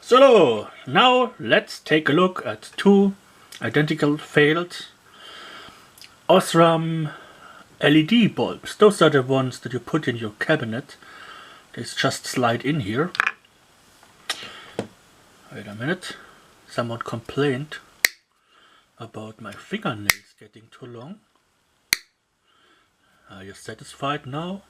So now let's take a look at two identical failed Osram LED bulbs. Those are the ones that you put in your cabinet. They just slide in here. Wait a minute. Someone complained about my fingernails getting too long. Are you satisfied now?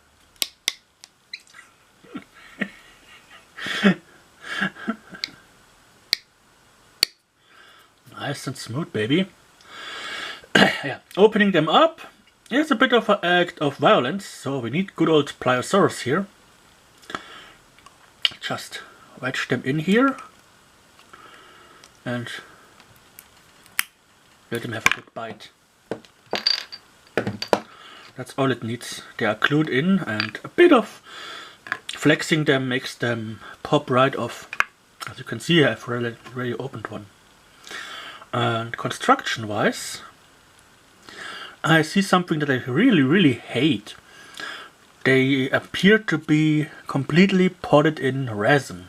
Nice and smooth, baby. Yeah, opening them up is a bit of an act of violence, so we need good old pliosaurus here. Just wedge them in here and let them have a good bite. That's all it needs. They are glued in, and a bit of flexing them makes them pop right off. As you can see, I've already opened one. And construction wise, I see something that I really hate. They appear to be completely potted in resin.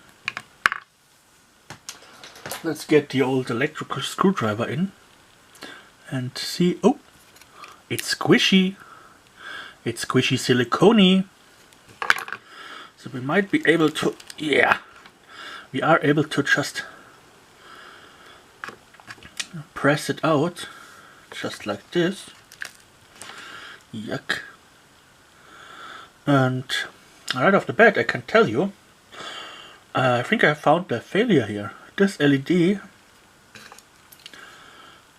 Let's get the old electrical screwdriver in and see. Oh, it's squishy. It's squishy silicone. So we might be able to, yeah, we are able to just press it out, just like this. Yuck. And right off the bat I can tell you, I think I found the failure here. This LED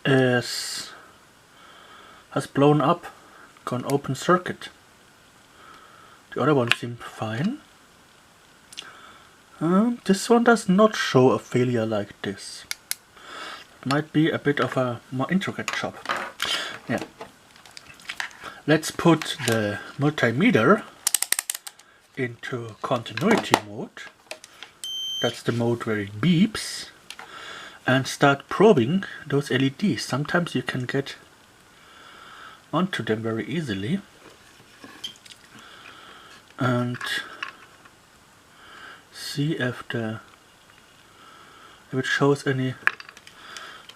has blown up, gone open circuit. The other one seemed fine. This one does not show a failure like this. It might be a bit of a more intricate job. Yeah. Let's put the multimeter into continuity mode. That's the mode where it beeps, and start probing those LEDs. Sometimes you can get onto them very easily and see if it shows any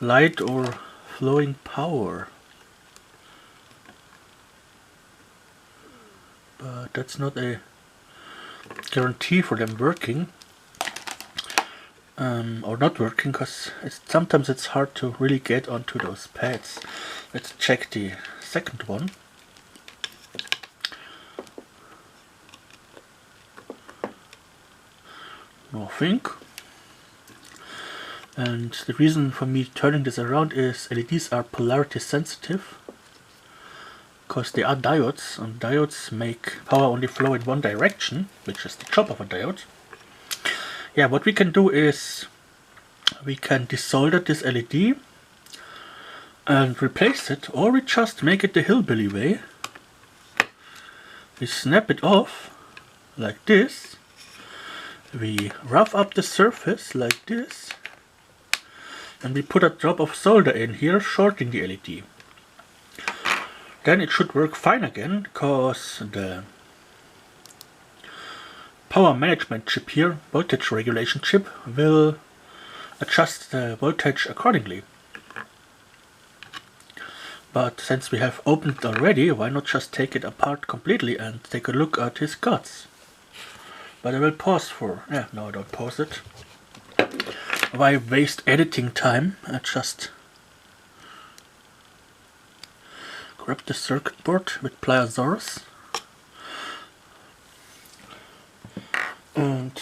light or flowing power. But that's not a guarantee for them working or not working, because sometimes it's hard to really get onto those pads. Let's check the second one. Nothing. And the reason for me turning this around is LEDs are polarity sensitive, because they are diodes, and diodes make power only flow in one direction, which is the job of a diode. Yeah, what we can do is we can desolder this LED and replace it, or we just make it the hillbilly way. We snap it off like this, we rough up the surface like this, and we put a drop of solder in here, shorting the LED. Then it should work fine again, because the power management chip here, voltage regulation chip, will adjust the voltage accordingly. But since we have opened it already, why not just take it apart completely and take a look at his guts? But I will pause for, yeah, no, I don't pause it. Why waste editing time? I just grab the circuit board with pliosaurus and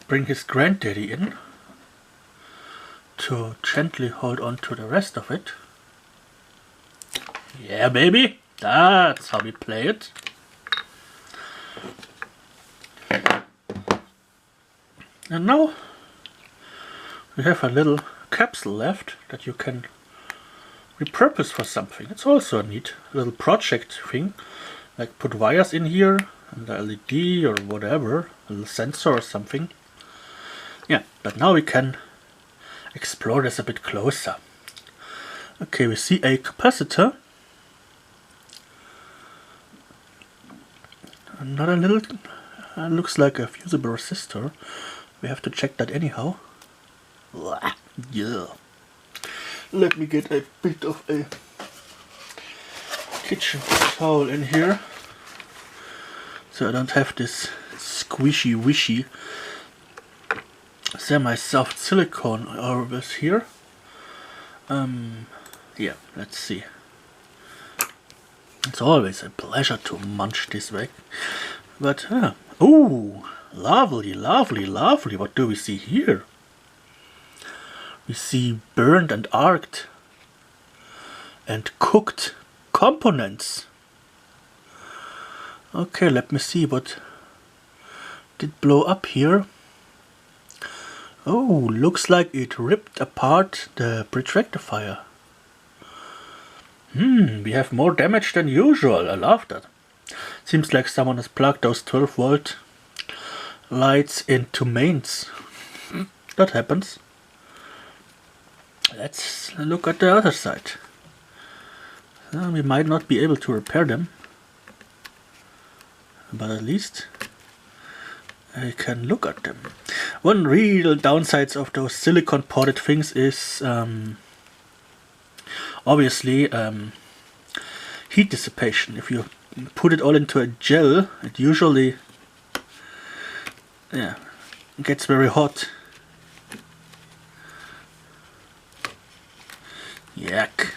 bring his granddaddy in to gently hold on to the rest of it. Yeah, baby, that's how we play it. And now we have a little capsule left that you can repurpose for something. It's also a neat little project thing, like put wires in here and the LED or whatever, a little sensor or something. Yeah, but now we can explore this a bit closer. Okay, we see a capacitor, another little looks like a fusible resistor, We have to check that anyhow. Yeah. Let me get a bit of a kitchen towel in here, so I don't have this squishy wishy semi-soft silicone over here. Yeah, let's see. It's always a pleasure to munch this way. But, oh, lovely, lovely, lovely. What do we see here? We see burned and arced and cooked components. Okay, let me see what did blow up here. Oh, looks like it ripped apart the bridge rectifier. We have more damage than usual. I love that. Seems like someone has plugged those 12-volt lights into mains. That happens. Let's look at the other side. We might not be able to repair them, but at least I can look at them. One real downside of those silicone ported things is obviously heat dissipation. If you put it all into a gel, it usually gets very hot. Yuck.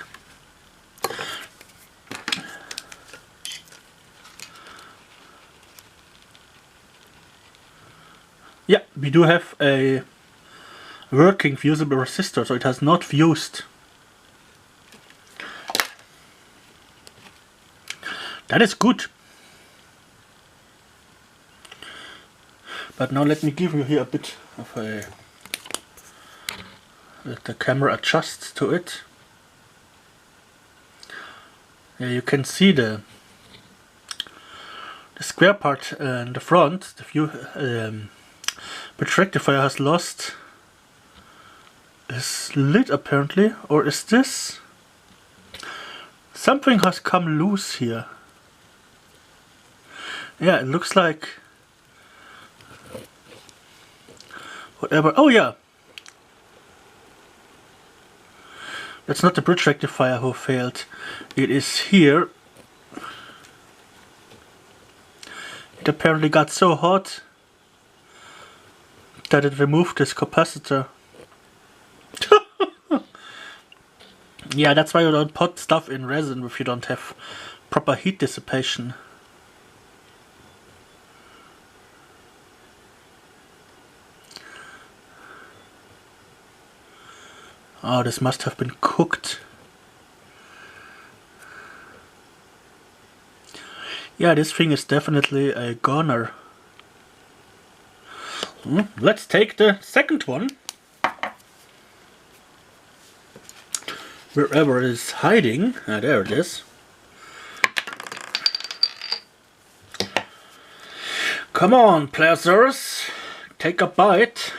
Yeah, we do have a working fusible resistor, so it has not fused. That is good. But now let me give you here a bit of a... Let the camera adjust to it. Yeah, you can see the square part in the front. The bridge rectifier has lost its lid apparently, or is this? Something has come loose here. Yeah, it looks like whatever. Oh yeah, that's not the bridge rectifier who failed. It is here. It apparently got so hot that it removed this capacitor. Yeah, that's why you don't put stuff in resin if you don't have proper heat dissipation. Oh, this must have been cooked. Yeah, this thing is definitely a goner. Let's take the second one. Wherever it is hiding. Ah, there it is. Come on, pleasures. Take a bite.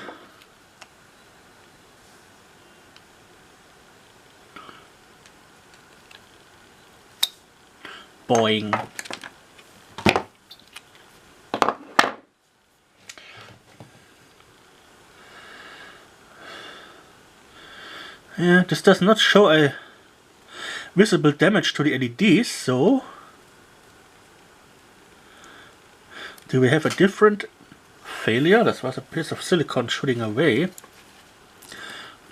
Boing. Yeah, this does not show a visible damage to the LEDs, so do we have a different failure? That was a piece of silicone shooting away.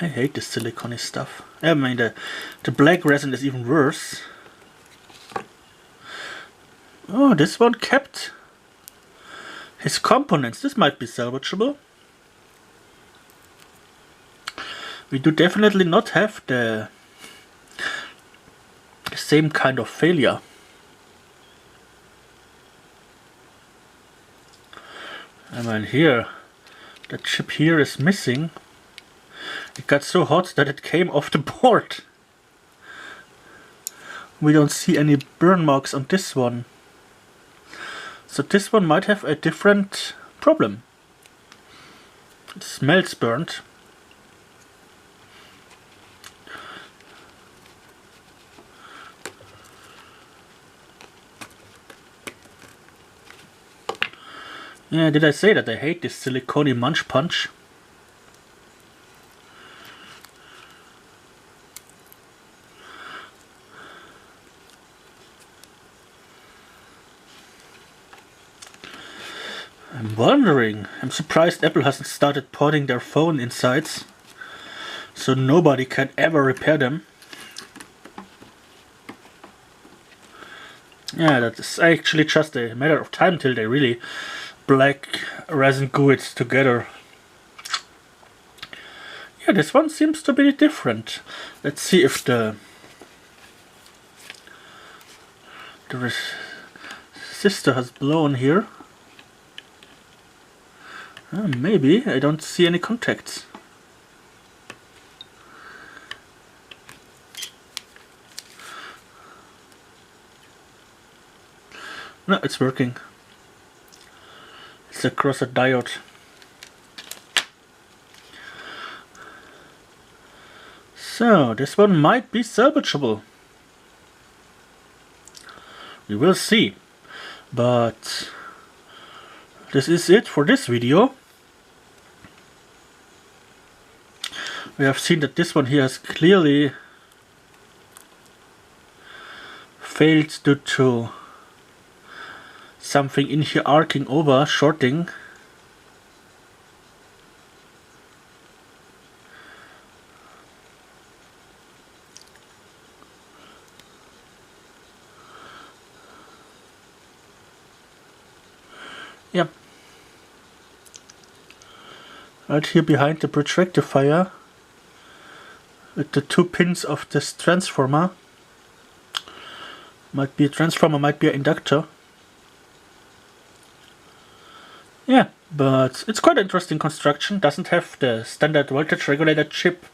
I hate this silicone stuff. I mean, the black resin is even worse. Oh, this one kept his components. This might be salvageable. We do definitely not have the same kind of failure. I mean, here, the chip here is missing. It got so hot that it came off the board. We don't see any burn marks on this one. So this one might have a different problem. It smells burnt. Yeah, did I say that I hate this silicone munch punch? I'm wondering. I'm surprised Apple hasn't started porting their phone insides, so nobody can ever repair them. Yeah, that's actually just a matter of time till they really black resin glue it together. Yeah, this one seems to be different. Let's see if the resistor has blown here. Maybe. I don't see any contacts. No, it's working. It's across a diode. So, this one might be salvageable. We will see. But this is it for this video. We have seen that this one here has clearly failed due to something in here arcing over, shorting. Yep. Right here behind the bridge rectifier, with the 2 pins of this transformer. Might be a transformer, might be an inductor. Yeah, but it's quite an interesting construction. Doesn't have the standard voltage regulator chip.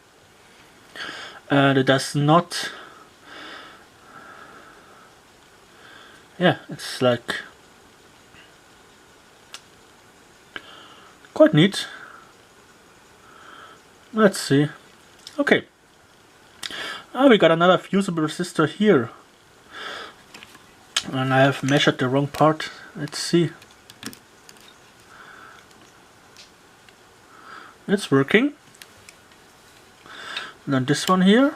And it does not... Yeah, it's like... quite neat. Let's see. Okay. We got another fusible resistor here. And I have measured the wrong part. Let's see. It's working. And then this one here.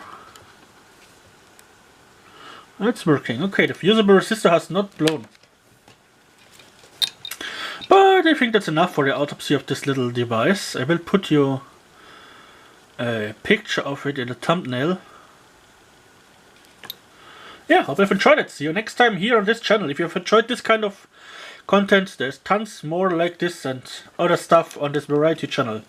It's working. Okay, the fusible resistor has not blown. But I think that's enough for the autopsy of this little device. I will put you a picture of it in the thumbnail. Yeah, hope you've enjoyed it. See you next time here on this channel. If you've enjoyed this kind of content, there's tons more like this and other stuff on this variety channel.